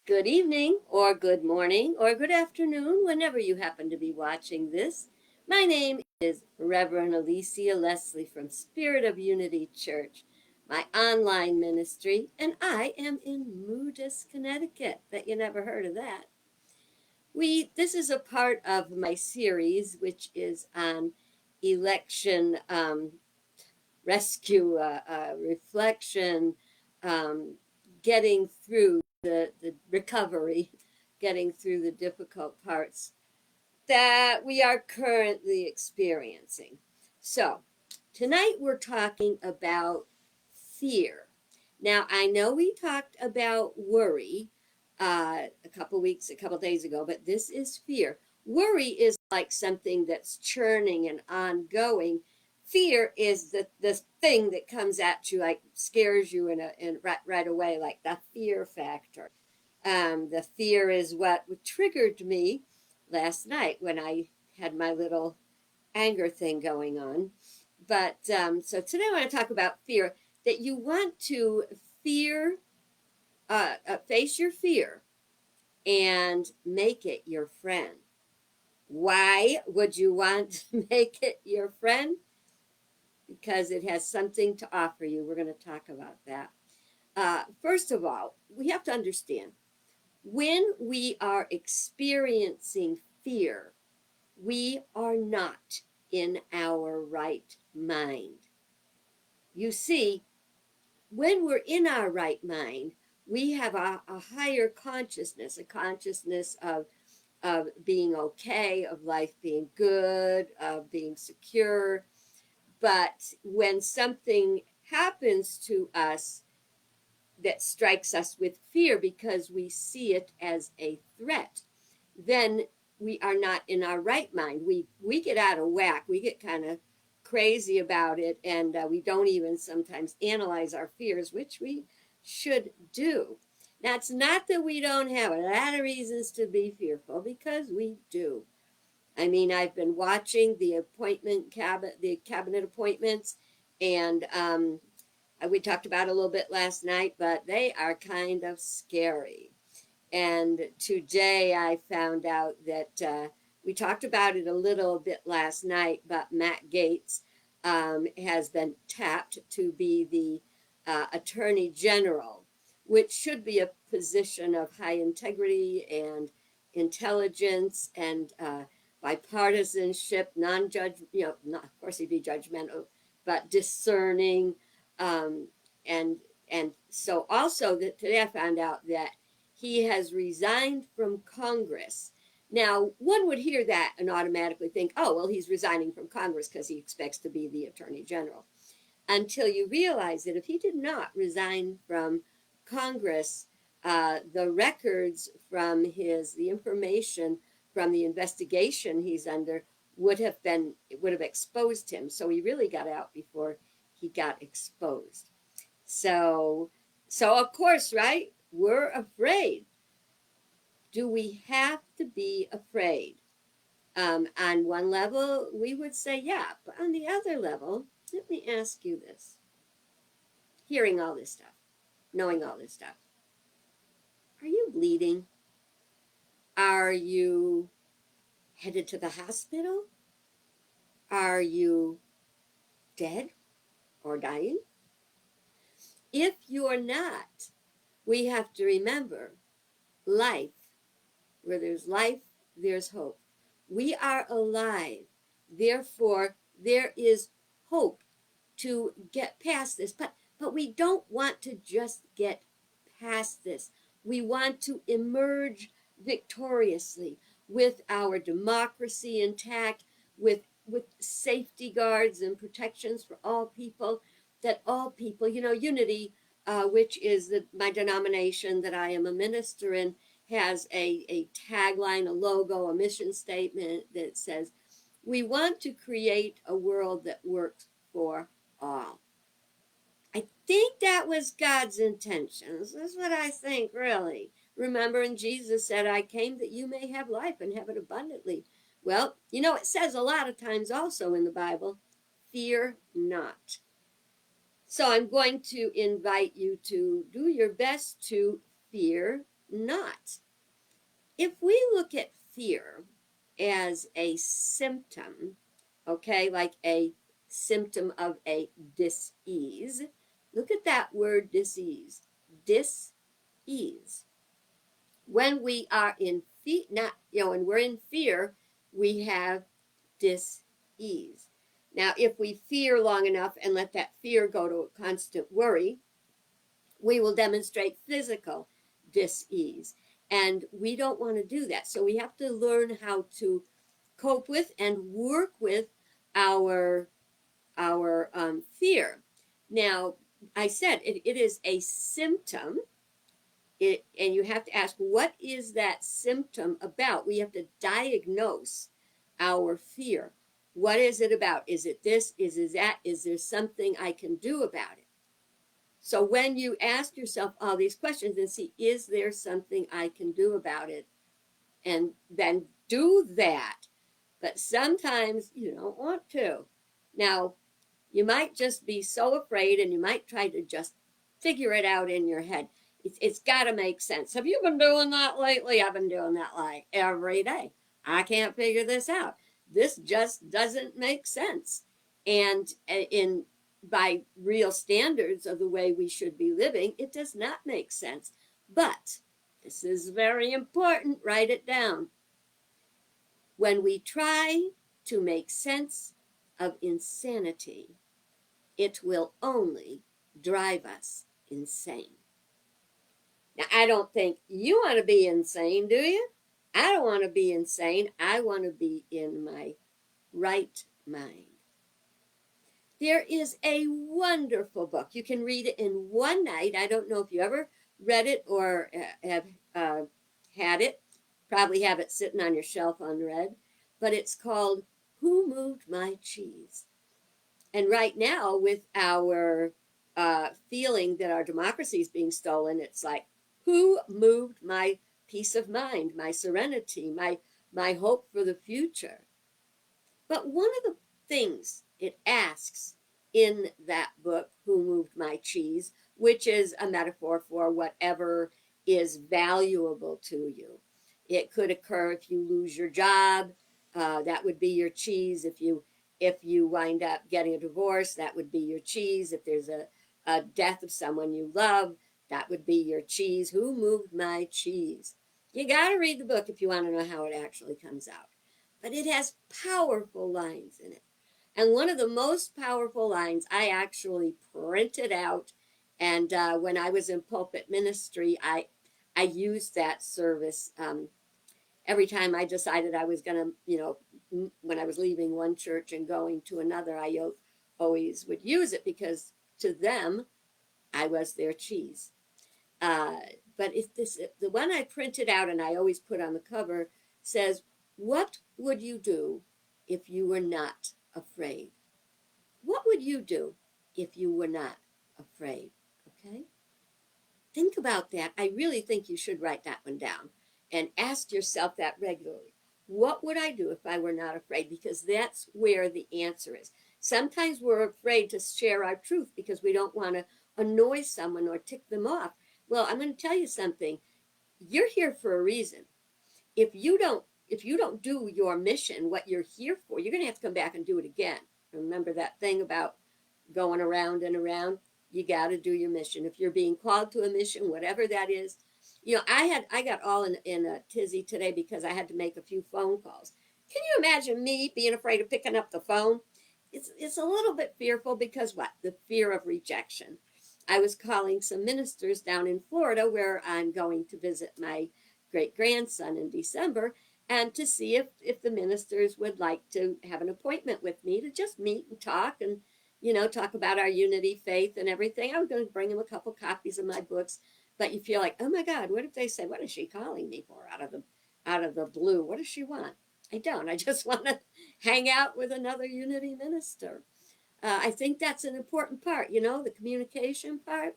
Good evening, or good morning, or good afternoon, whenever you happen to be watching this. My name is Reverend Alicia Leslie from Spirit of Unity Church, my online ministry, and I am in Moodus, Connecticut. Bet you never heard of that. This is a part of my series, which is on election rescue, reflection, um, getting through the recovery, getting through the difficult parts that we are currently experiencing. So, tonight we're talking about fear. Now, I know we talked about worry a couple days ago, but this is fear. Worry is like something that's churning and ongoing. Fear is the thing that comes at you, like scares you right away, like the fear factor. The fear is what triggered me last night when I had my little anger thing going on. So today I want to talk about fear. That you want to fear, face your fear and make it your friend. Why would you want to make it your friend? Because it has something to offer you. We're going to talk about that. First of all, we have to understand when we are experiencing fear, we are not in our right mind. You see, when we're in our right mind, we have a higher consciousness, a consciousness of being okay, of life being good, of being secure. But when something happens to us that strikes us with fear because we see it as a threat, then we are not in our right mind. We get out of whack. We get kind of crazy about it, and we don't even sometimes analyze our fears, which we should do. Now, it's not that we don't have a lot of reasons to be fearful, because we do. I mean, I've been watching the cabinet appointments, and we talked about it a little bit last night, but they are kind of scary. And today I found out that we talked about it a little bit last night, but Matt Gaetz has been tapped to be the Attorney General, which should be a position of high integrity and intelligence and bipartisanship, non-judge, not, of course he'd be judgmental, but discerning. Um, and so also that today I found out that he has resigned from Congress. Now, one would hear that and automatically think, oh, well, he's resigning from Congress because he expects to be the Attorney General. Until you realize that if he did not resign from Congress, the records from the information from the investigation he's under would have exposed him. So he really got out before he got exposed. So, so of course, right? We're afraid. Do we have to be afraid? On one level, we would say, yeah. But on the other level, let me ask you this. Hearing all this stuff, knowing all this stuff, are you bleeding? Are you headed to the hospital? Are you dead or dying? If you're not, we have to remember life. Where there's life, there's hope. We are alive. Therefore, there is hope to get past this. But we don't want to just get past this. We want to emerge victoriously with our democracy intact, with safety guards and protections for all people, that all people, unity, which is my denomination that I am a minister in, has a tagline, a logo, a mission statement that says, we want to create a world that works for all. I think that was God's intentions. That's what I think, really. Remember, and Jesus said, I came that you may have life and have it abundantly. Well, it says a lot of times also in the Bible, fear not. So I'm going to invite you to do your best to fear not. If we look at fear as a symptom, okay, like a symptom of a dis-ease, look at that word dis-ease. Dis-ease. When we are in fear, not, when we're in fear, we have dis-ease. Now, if we fear long enough and let that fear go to a constant worry, we will demonstrate physical dis-ease. And we don't want to do that. So we have to learn how to cope with and work with our fear. Now, I said it is a symptom. And you have to ask, what is that symptom about? We have to diagnose our fear. What is it about? Is it this? Is it that? Is there something I can do about it? So when you ask yourself all these questions and see, is there something I can do about it? And then do that. But sometimes you don't want to. Now, you might just be so afraid and you might try to just figure it out in your head. It's got to make sense. Have you been doing that lately? I've been doing that like every day. I can't figure this out. This just doesn't make sense. And by real standards of the way we should be living, it does not make sense. But this is very important. Write it down. When we try to make sense of insanity, it will only drive us insane. Now, I don't think you want to be insane, do you? I don't want to be insane. I want to be in my right mind. There is a wonderful book. You can read it in one night. I don't know if you ever read it or have had it. Probably have it sitting on your shelf unread. But it's called Who Moved My Cheese? And right now, with our feeling that our democracy is being stolen, it's like, who moved my peace of mind, my serenity, my hope for the future? But one of the things it asks in that book, Who Moved My Cheese, which is a metaphor for whatever is valuable to you. It could occur if you lose your job, that would be your cheese. If you wind up getting a divorce, that would be your cheese. If there's a death of someone you love, that would be your cheese. Who moved my cheese? You got to read the book if you want to know how it actually comes out. But it has powerful lines in it. And one of the most powerful lines I actually printed out. And when I was in pulpit ministry, I used that service every time I decided I was going to, when I was leaving one church and going to another, I always would use it because to them, I was their cheese. But if the one I printed out and I always put on the cover says, what would you do if you were not afraid? What would you do if you were not afraid? Okay? Think about that. I really think you should write that one down and ask yourself that regularly. What would I do if I were not afraid? Because that's where the answer is. Sometimes we're afraid to share our truth because we don't want to annoy someone or tick them off. Well, I'm going to tell you something. You're here for a reason. If you don't do your mission, what you're here for, you're going to have to come back and do it again. Remember that thing about going around and around? You got to do your mission. If you're being called to a mission, whatever that is, I got all in a tizzy today because I had to make a few phone calls. Can you imagine me being afraid of picking up the phone? It's a little bit fearful because what? The fear of rejection. I was calling some ministers down in Florida where I'm going to visit my great-grandson in December, and to see if the ministers would like to have an appointment with me to just meet and talk and, talk about our unity faith and everything. I was going to bring them a couple copies of my books, but you feel like, oh my God, what if they say, what is she calling me for out of the blue? What does she want? I don't. I just want to hang out with another unity minister. I think that's an important part, the communication part.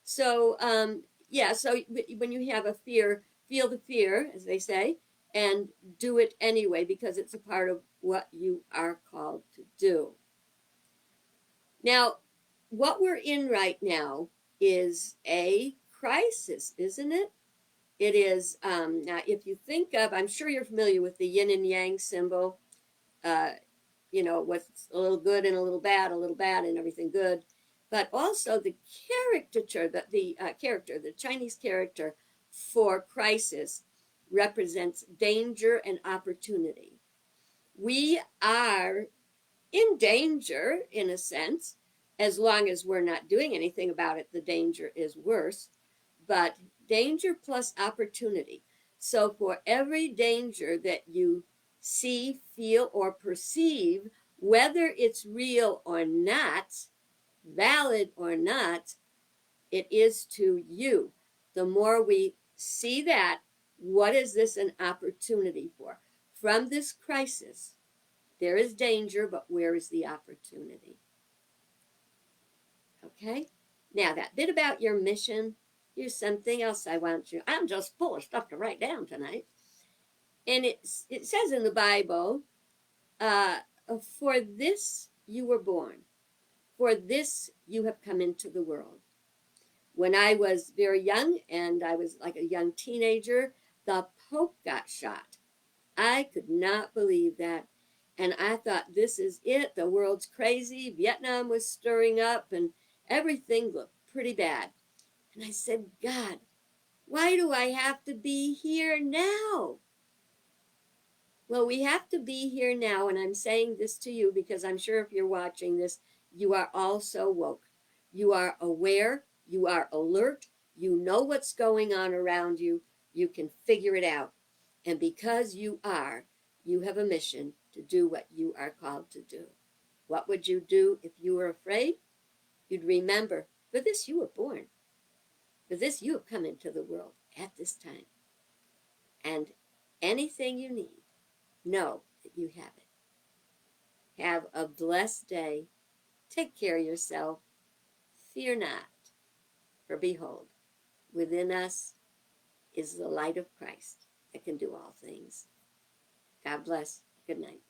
So, so when you have a fear, feel the fear, as they say, and do it anyway because it's a part of what you are called to do. Now, what we're in right now is a crisis, isn't it? It is, now if you think of, I'm sure you're familiar with the yin and yang symbol, uh, you know, what's a little good and a little bad and everything good. But also the caricature, the character, the Chinese character for crisis represents danger and opportunity. We are in danger, in a sense. As long as we're not doing anything about it, the danger is worse. But danger plus opportunity. So for every danger that you see, feel, or perceive, whether it's real or not, valid or not, it is to you. The more we see that, what is this an opportunity for? From this crisis, there is danger, but where is the opportunity? Okay? Now, that bit about your mission, here's something else I want you. I'm just full of stuff to write down tonight. And it says in the Bible, uh, for this you were born, for this you have come into the world. When I was very young and I was like a young teenager, the Pope got shot. I could not believe that. And I thought, this is it. The world's crazy. Vietnam was stirring up and everything looked pretty bad. And I said, God, why do I have to be here now? Well, we have to be here now. And I'm saying this to you because I'm sure if you're watching this, you are also woke. You are aware. You are alert. You know what's going on around you. You can figure it out. And because you are, you have a mission to do what you are called to do. What would you do if you were afraid? You'd remember, for this you were born. For this you have come into the world at this time. And anything you need, know that you have it. Have a blessed day. Take care of yourself. Fear not, for behold, within us is the light of Christ that can do all things. God bless. Good night.